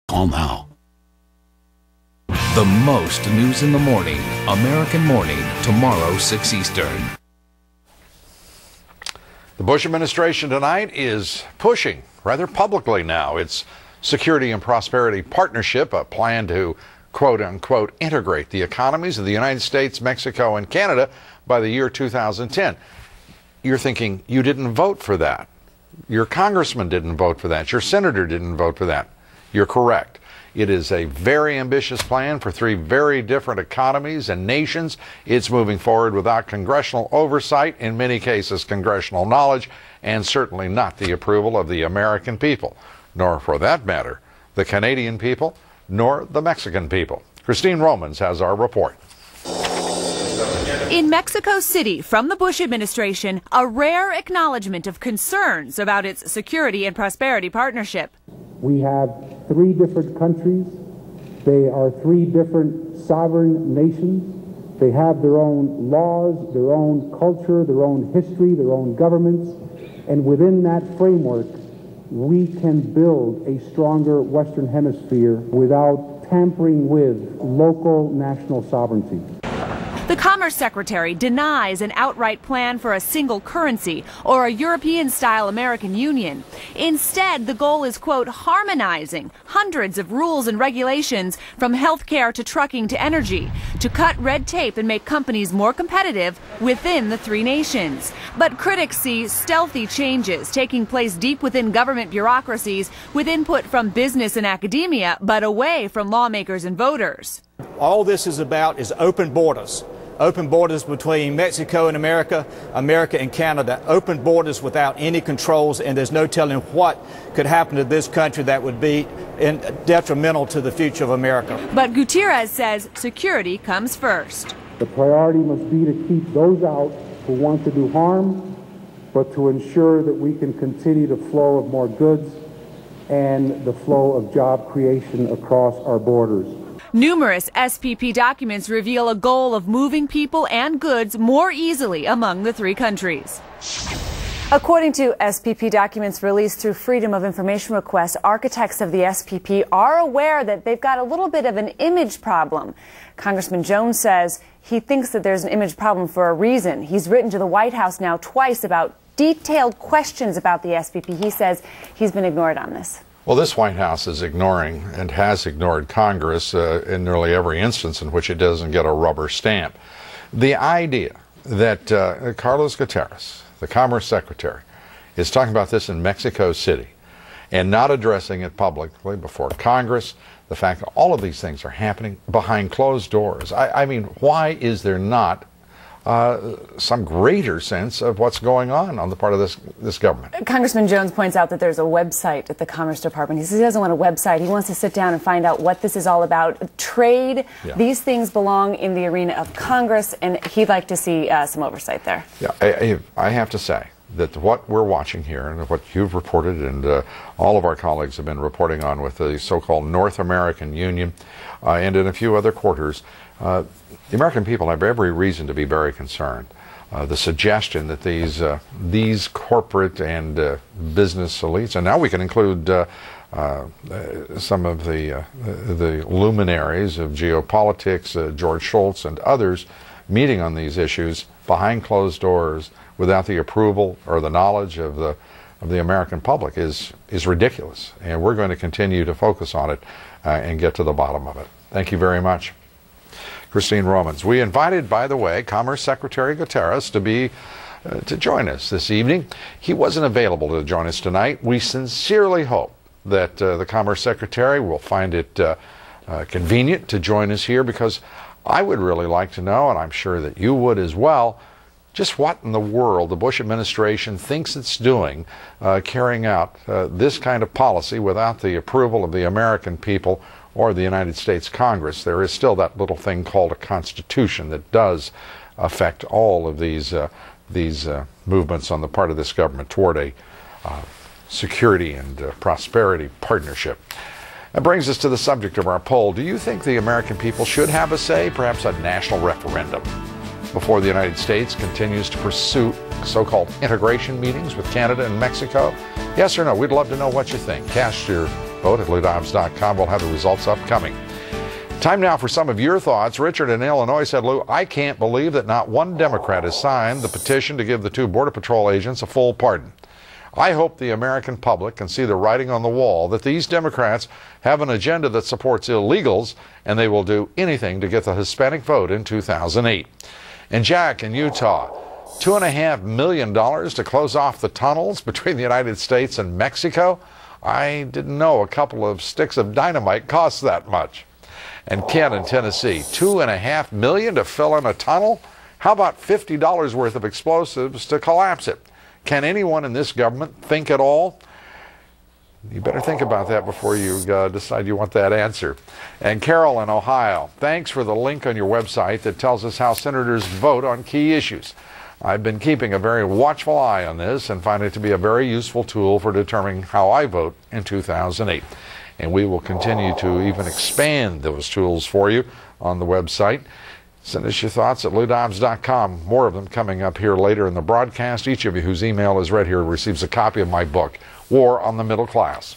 Call now. The most news in the morning. American Morning, tomorrow 6 Eastern. The Bush administration tonight is pushing, rather publicly now, its Security and Prosperity Partnership, a plan to, quote-unquote, integrate the economies of the United States, Mexico, and Canada by the year 2010. You're thinking, you didn't vote for that. Your congressman didn't vote for that. Your senator didn't vote for that. You're correct. It is a very ambitious plan for three very different economies and nations. It's moving forward without congressional oversight, in many cases congressional knowledge, and certainly not the approval of the American people, nor, for that matter, the Canadian people, nor the Mexican people. Christine Romans has our report. In Mexico City, from the Bush administration, a rare acknowledgement of concerns about its Security and Prosperity Partnership. We have three different countries. They are three different sovereign nations. They have their own laws, their own culture, their own history, their own governments. And within that framework, we can build a stronger Western Hemisphere without tampering with local national sovereignty. The Commerce Secretary denies an outright plan for a single currency or a European-style American Union. Instead, the goal is, quote, harmonizing hundreds of rules and regulations from healthcare to trucking to energy to cut red tape and make companies more competitive within the three nations. But critics see stealthy changes taking place deep within government bureaucracies with input from business and academia, but away from lawmakers and voters. All this is about is open borders. Open borders between Mexico and America, America and Canada. Open borders without any controls, and there's no telling what could happen to this country that would be detrimental to the future of America. But Gutierrez says security comes first. The priority must be to keep those out who want to do harm, but to ensure that we can continue the flow of more goods and the flow of job creation across our borders. Numerous SPP documents reveal a goal of moving people and goods more easily among the three countries. According to SPP documents released through Freedom of Information requests, architects of the SPP are aware that they've got a little bit of an image problem. Congressman Jones says he thinks that there's an image problem for a reason. He's written to the White House now twice about detailed questions about the SPP. He says he's been ignored on this. Well, this White House is ignoring and has ignored Congress in nearly every instance in which it doesn't get a rubber stamp. The idea that Carlos Gutierrez, the Commerce Secretary, is talking about this in Mexico City and not addressing it publicly before Congress, the fact that all of these things are happening behind closed doors. I mean, why is there not some greater sense of what's going on the part of this government? Congressman Jones points out that there's a website at the Commerce Department. He says he doesn't want a website. He wants to sit down and find out what this is all about. Trade, these things belong in the arena of Congress, and he'd like to see some oversight there. Yeah, I have to say that what we're watching here and what you've reported and all of our colleagues have been reporting on with the so-called North American Union and in a few other quarters, the American people have every reason to be very concerned. The suggestion that these corporate and business elites, and now we can include some of the luminaries of geopolitics, George Shultz and others, meeting on these issues behind closed doors without the approval or the knowledge of the American public is ridiculous. And we're going to continue to focus on it and get to the bottom of it. Thank you very much, Christine Romans. We invited, by the way, Commerce Secretary Gutierrez to join us this evening. He wasn't available to join us tonight. We sincerely hope that the Commerce Secretary will find it convenient to join us here, because I would really like to know, and I'm sure that you would as well, just what in the world the Bush administration thinks it's doing carrying out this kind of policy without the approval of the American people or the United States Congress. There is still that little thing called a Constitution that does affect all of these movements on the part of this government toward a security and prosperity partnership. That brings us to the subject of our poll. Do you think the American people should have a say, perhaps a national referendum, before the United States continues to pursue so-called integration meetings with Canada and Mexico? Yes or no? We'd love to know what you think. Cast your vote at LouDobbs.com. We'll have the results upcoming. Time now for some of your thoughts. Richard in Illinois said, Lou, I can't believe that not one Democrat has signed the petition to give the 2 Border Patrol agents a full pardon. I hope the American public can see the writing on the wall that these Democrats have an agenda that supports illegals, and they will do anything to get the Hispanic vote in 2008. And Jack in Utah, $2.5 million to close off the tunnels between the United States and Mexico? I didn't know a couple of sticks of dynamite cost that much. And Ken in Tennessee, $2.5 million to fill in a tunnel? How about $50 worth of explosives to collapse it? Can anyone in this government think at all? You better think about that before you decide you want that answer. And Carol in Ohio, thanks for the link on your website that tells us how senators vote on key issues. I've been keeping a very watchful eye on this and find it to be a very useful tool for determining how I vote in 2008. And we will continue to even expand those tools for you on the website. Send us your thoughts at LouDobbs.com. More of them coming up here later in the broadcast. Each of you whose email is read here receives a copy of my book, War on the Middle Class.